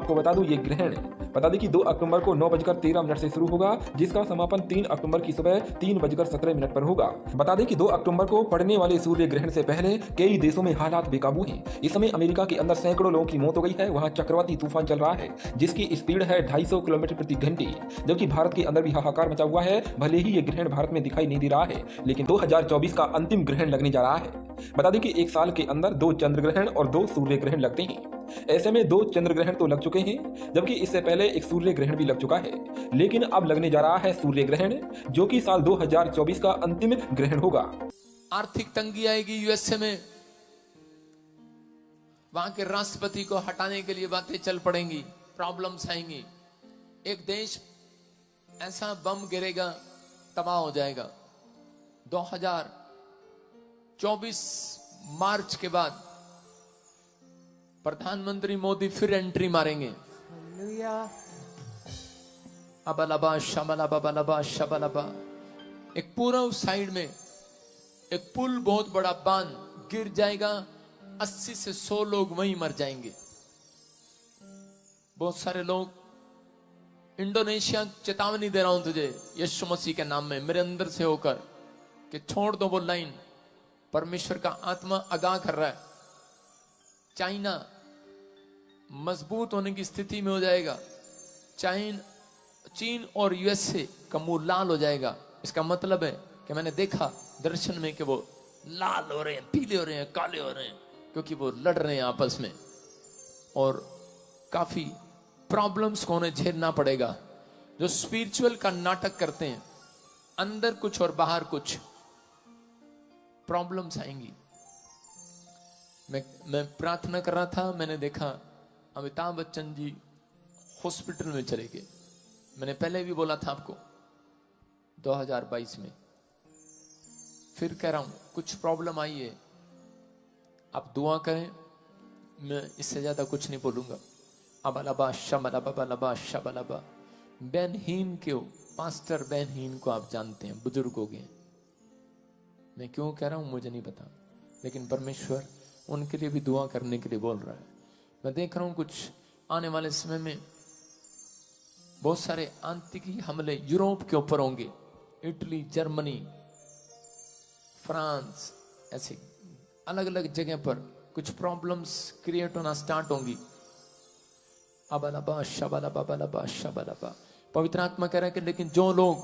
आपको बता दूं ये ग्रहण बता दें कि 2 अक्टूबर को 9:13 से शुरू होगा, जिसका समापन 3 अक्टूबर की सुबह 3:17 पर होगा। बता दें कि 2 अक्टूबर को पड़ने वाले सूर्य ग्रहण से पहले कई देशों में हालात बेकाबू हैं। इस समय अमेरिका के अंदर सैकड़ों लोगों की मौत हो गई है। वहां चक्रवाती तूफान चल रहा है जिसकी स्पीड है 250 किलोमीटर प्रति घंटे। जबकि भारत के अंदर भी हाहाकार मचा हुआ है। भले ही ये ग्रहण भारत में दिखाई नहीं दे रहा है, लेकिन 2024 का अंतिम ग्रहण लगने जा रहा है। बता दें कि एक साल के अंदर 2 चंद्र ग्रहण और 2 सूर्य ग्रहण लगते हैं। ऐसे में 2 चंद्र ग्रहण तो लग चुके हैं, जबकि इससे पहले एक सूर्य ग्रहण भी लग चुका है। लेकिन अब लगने जा रहा है सूर्य ग्रहण, जो कि साल 2024 का अंतिम ग्रहण होगा। आर्थिक तंगी आएगी यूएसए में, वहां के राष्ट्रपति को हटाने के लिए बातें चल पड़ेंगी, प्रॉब्लम्स आएंगी। एक देश ऐसा बम गिरेगा, तबाह हो जाएगा। 2024 मार्च के बाद प्रधानमंत्री मोदी फिर एंट्री मारेंगे। अबलबा शबलबा बलबा शबलबा। एक पूर्व साइड में एक पुल, बहुत बड़ा बांध गिर जाएगा, 80 से 100 लोग वहीं मर जाएंगे। बहुत सारे लोग, इंडोनेशिया चेतावनी दे रहा हूं तुझे यीशु मसीह के नाम में, मेरे अंदर से होकर, कि छोड़ दो वो लाइन। परमेश्वर का आत्मा आगाह कर रहा है। चाइना मजबूत होने की स्थिति में हो जाएगा। चीन और यूएसए का मुंह लाल हो जाएगा। इसका मतलब है कि मैंने देखा दर्शन में कि वो लाल हो रहे हैं, पीले हो रहे हैं, काले हो रहे हैं, क्योंकि वो लड़ रहे हैं आपस में और काफी प्रॉब्लम्स को उन्हें झेलना पड़ेगा। जो स्पिरिचुअल का नाटक करते हैं, अंदर कुछ और बाहर कुछ, प्रॉब्लम्स आएंगी। मैं प्रार्थना कर रहा था, मैंने देखा अमिताभ बच्चन जी हॉस्पिटल में चले गए। मैंने पहले भी बोला था आपको 2022 में, फिर कह रहा हूं कुछ प्रॉब्लम आई है, आप दुआ करें। मैं इससे ज्यादा कुछ नहीं बोलूंगा। अबलबा शबलबा बलबा शबलबा। बेनहीन क्यों, पास्टर बेनहीन को आप जानते हैं, बुजुर्ग हो गए। मैं क्यों कह रहा हूं मुझे नहीं पता, लेकिन परमेश्वर उनके लिए भी दुआ करने के लिए बोल रहा है। मैं देख रहा हूं कुछ आने वाले समय में बहुत सारे आतंकी हमले यूरोप के ऊपर होंगे। इटली, जर्मनी, फ्रांस, ऐसे अलग अलग जगह पर कुछ प्रॉब्लम्स क्रिएट होना स्टार्ट होंगी। अबलबा शबलबा बलबा शबलबा। पवित्र आत्मा कह रहा है कि लेकिन जो लोग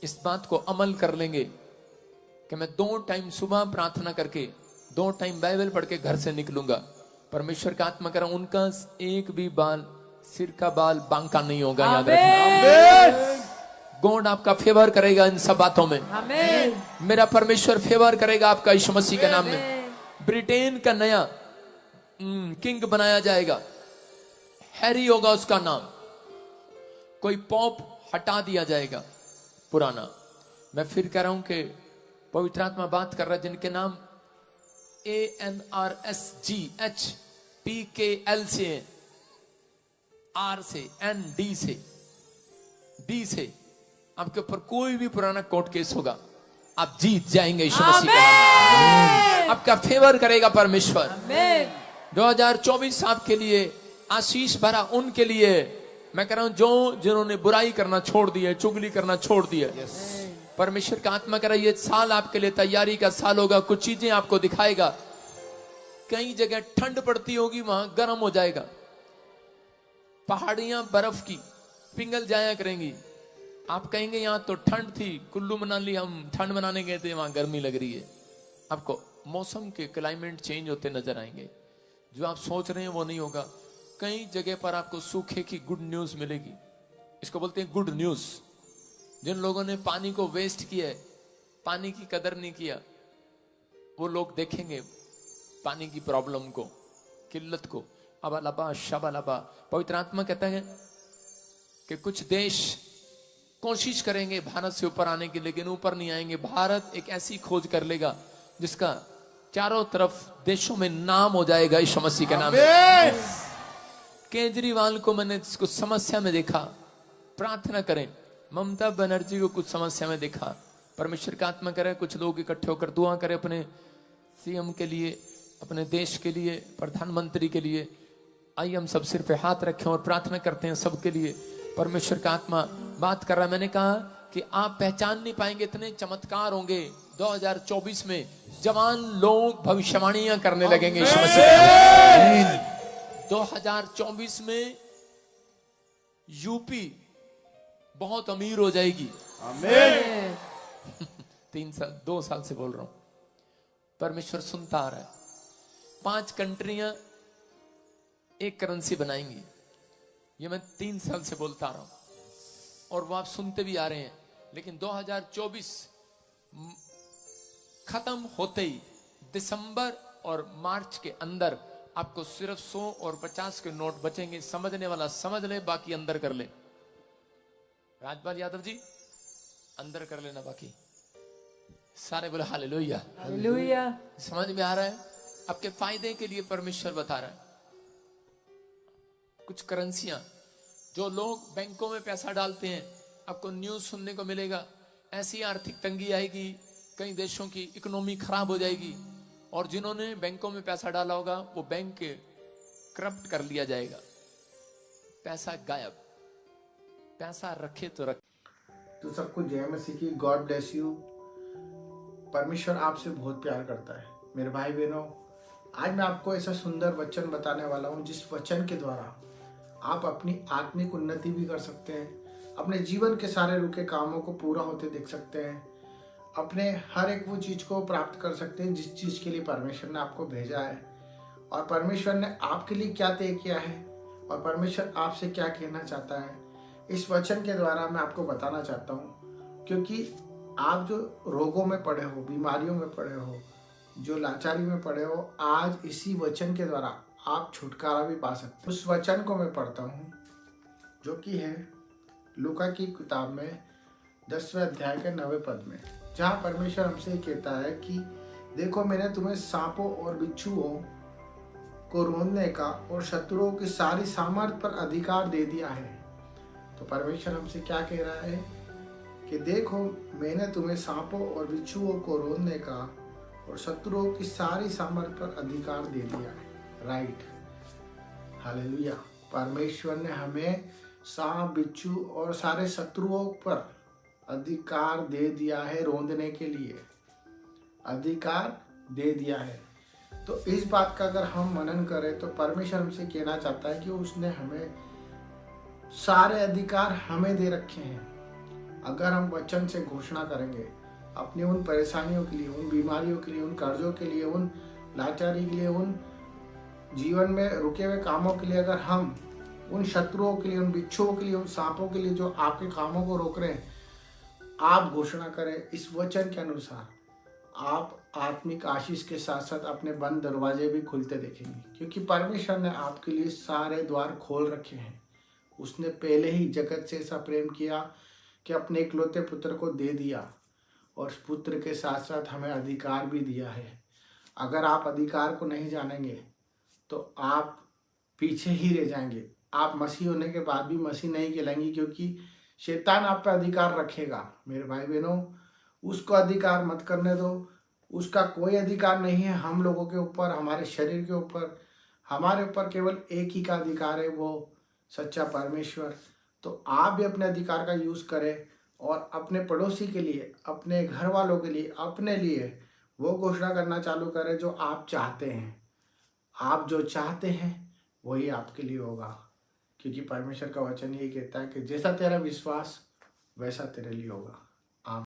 इस बात को अमल कर लेंगे कि मैं 2 टाइम सुबह प्रार्थना करके 2 टाइम बाइबल पढ़ के घर से निकलूंगा, परमेश्वर का आत्मा कह रहा हूं उनका एक भी बाल, सिर का बाल बांका नहीं होगा। याद रखना, गॉड आपका फेवर करेगा इन सब बातों में। मेरा परमेश्वर फेवर करेगा आपका यीशु मसीह के नाम में। ब्रिटेन का नया किंग बनाया जाएगा, हैरी होगा उसका नाम। कोई पॉप हटा दिया जाएगा पुराना। मैं फिर कह रहा हूं कि पवित्र आत्मा बात कर रहा है जिनके नाम ANRSGHPKL से, R से, ND से, D से, आपके ऊपर कोई भी पुराना कोर्ट केस होगा, आप जीत जाएंगे यीशु मसीह के नाम। आपका फेवर करेगा परमेश्वर। 2024 आपके लिए आशीष भरा उनके लिए मैं कह रहा हूं जो जिन्होंने बुराई करना छोड़ दी है, चुगली करना छोड़ दी है। परमेश्वर का आत्मा कह रहा है ये साल आपके लिए तैयारी का साल होगा। कुछ चीजें आपको दिखाएगा। कई जगह ठंड पड़ती होगी, वहां गर्म हो जाएगा। पहाड़ियां बर्फ की पिघल जाया करेंगी। आप कहेंगे यहां तो ठंड थी, कुल्लू मनाली हम ठंड मनाने गए थे, वहां गर्मी लग रही है। आपको मौसम के क्लाइमेट चेंज होते नजर आएंगे। जो आप सोच रहे हैं वो नहीं होगा। कई जगह पर आपको सूखे की गुड न्यूज मिलेगी। इसको बोलते हैं गुड न्यूज। जिन लोगों ने पानी को वेस्ट किया है, पानी की कदर नहीं किया, वो लोग देखेंगे पानी की प्रॉब्लम को, किल्लत को। अबलबा शबलबा। पवित्र आत्मा कहता है कि कुछ देश कोशिश करेंगे भारत से ऊपर आने की, लेकिन ऊपर नहीं आएंगे। भारत एक ऐसी खोज कर लेगा जिसका चारों तरफ देशों में नाम हो जाएगा यीशु मसीह के नाम में। केजरीवाल को मैंने कुछ समस्या में देखा, प्रार्थना करें। ममता बनर्जी को कुछ समस्या में देखा। परमेश्वर का आत्मा करे कुछ लोग इकट्ठे होकर दुआ करें अपने सीएम के लिए, अपने देश के लिए, प्रधानमंत्री के लिए। आइए हम सब सिर पे हाथ रखें और प्रार्थना करते हैं सबके लिए। परमेश्वर का आत्मा बात कर रहा है। मैंने कहा कि आप पहचान नहीं पाएंगे, इतने चमत्कार होंगे 2024 में। जवान लोग भविष्यवाणियां करने लगेंगे। 2024 में यूपी बहुत अमीर हो जाएगी। आमीन। 2 साल से बोल रहा हूं, परमेश्वर सुनता आ रहा है। 5 कंट्रियां एक करेंसी बनाएंगी, ये मैं 3 साल से बोलता आ रहा हूं और वो आप सुनते भी आ रहे हैं। लेकिन 2024 खत्म होते ही दिसंबर और मार्च के अंदर आपको सिर्फ 100 और 50 के नोट बचेंगे। समझने वाला समझ ले, बाकी अंदर कर ले। राजपाल यादव जी अंदर कर लेना, बाकी सारे बोले हालेलुया हालेलुया। समझ में आ रहा है? आपके फायदे के लिए परमेश्वर बता रहा है। कुछ करेंसियां जो लोग बैंकों में पैसा डालते हैं, आपको न्यूज सुनने को मिलेगा, ऐसी आर्थिक तंगी आएगी, कई देशों की इकोनॉमी खराब हो जाएगी और जिन्होंने बैंकों में पैसा डाला होगा वो बैंक के करप्ट कर लिया जाएगा। पैसा गायब, पैसा रखे तो रखे। तो सबको जय मसीह की। God bless you. परमेश्वर आपसे बहुत प्यार करता है मेरे भाई बहनों। आज मैं आपको ऐसा सुंदर वचन बताने वाला हूँ जिस वचन के द्वारा आप अपनी आत्मिक उन्नति भी कर सकते हैं, अपने जीवन के सारे रुके कामों को पूरा होते देख सकते हैं, अपने हर एक वो चीज़ को प्राप्त कर सकते हैं जिस चीज़ के लिए परमेश्वर ने आपको भेजा है, और परमेश्वर ने आपके लिए क्या तय किया है और परमेश्वर आपसे क्या कहना चाहता है। इस वचन के द्वारा मैं आपको बताना चाहता हूँ, क्योंकि आप जो रोगों में पड़े हो, बीमारियों में पड़े हो, जो लाचारी में पड़े हो, आज इसी वचन के द्वारा आप छुटकारा भी पा सकते हो। उस वचन को मैं पढ़ता हूँ जो कि है लूका की किताब में 10वें अध्याय के 9वें पद में, जहाँ परमेश्वर हमसे कहता है कि देखो मैंने तुम्हें सांपों और बिच्छुओं को रोंदने का और शत्रुओं की सारी सामर्थ पर अधिकार दे दिया है। तो परमेश्वर हमसे क्या कह रहा है कि देखो मैंने तुम्हें सांपों और बिच्छुओं को रोंदने का और शत्रुओं की सारी सामर्थ पर अधिकार दे दिया है। Right, hallelujah. परमेश्वर ने हमें सांप, बिच्छू और सारे शत्रुओं पर अधिकार दे दिया है, रोंदने के लिए अधिकार दे दिया है। तो इस बात का अगर हम मनन करें तो परमेश्वर हमसे कहना चाहता है कि उसने हमें सारे अधिकार हमें दे रखे हैं। अगर हम वचन से घोषणा करेंगे अपनी उन परेशानियों के लिए, उन बीमारियों के लिए, उन कर्जों के लिए, उन लाचारी के लिए, उन जीवन में रुके हुए कामों के लिए, अगर हम उन शत्रुओं के लिए, उन बिच्छुओं के लिए, उन सांपों के लिए जो आपके कामों को रोक रहे हैं, आप घोषणा करें इस वचन के अनुसार, आप आत्मिक आशीष के साथ साथ अपने बंद दरवाजे भी खुलते देखेंगे, क्योंकि परमेश्वर ने आपके लिए सारे द्वार खोल रखे हैं। उसने पहले ही जगत से ऐसा प्रेम किया कि अपने इकलौते पुत्र को दे दिया, और पुत्र के साथ साथ हमें अधिकार भी दिया है। अगर आप अधिकार को नहीं जानेंगे तो आप पीछे ही रह जाएंगे। आप मसीह होने के बाद भी मसीह नहीं कहलाएंगे, क्योंकि शैतान आप पे अधिकार रखेगा। मेरे भाई बहनों, उसको अधिकार मत करने दो। उसका कोई अधिकार नहीं है हम लोगों के ऊपर, हमारे शरीर के ऊपर। हमारे ऊपर केवल एक ही का अधिकार है, वो सच्चा परमेश्वर। तो आप भी अपने अधिकार का यूज करें और अपने पड़ोसी के लिए, अपने घर वालों के लिए, अपने लिए वो घोषणा करना चालू करें जो आप चाहते हैं। आप जो चाहते हैं वही आपके लिए होगा, क्योंकि परमेश्वर का वचन यही कहता है कि जैसा तेरा विश्वास वैसा तेरे लिए होगा।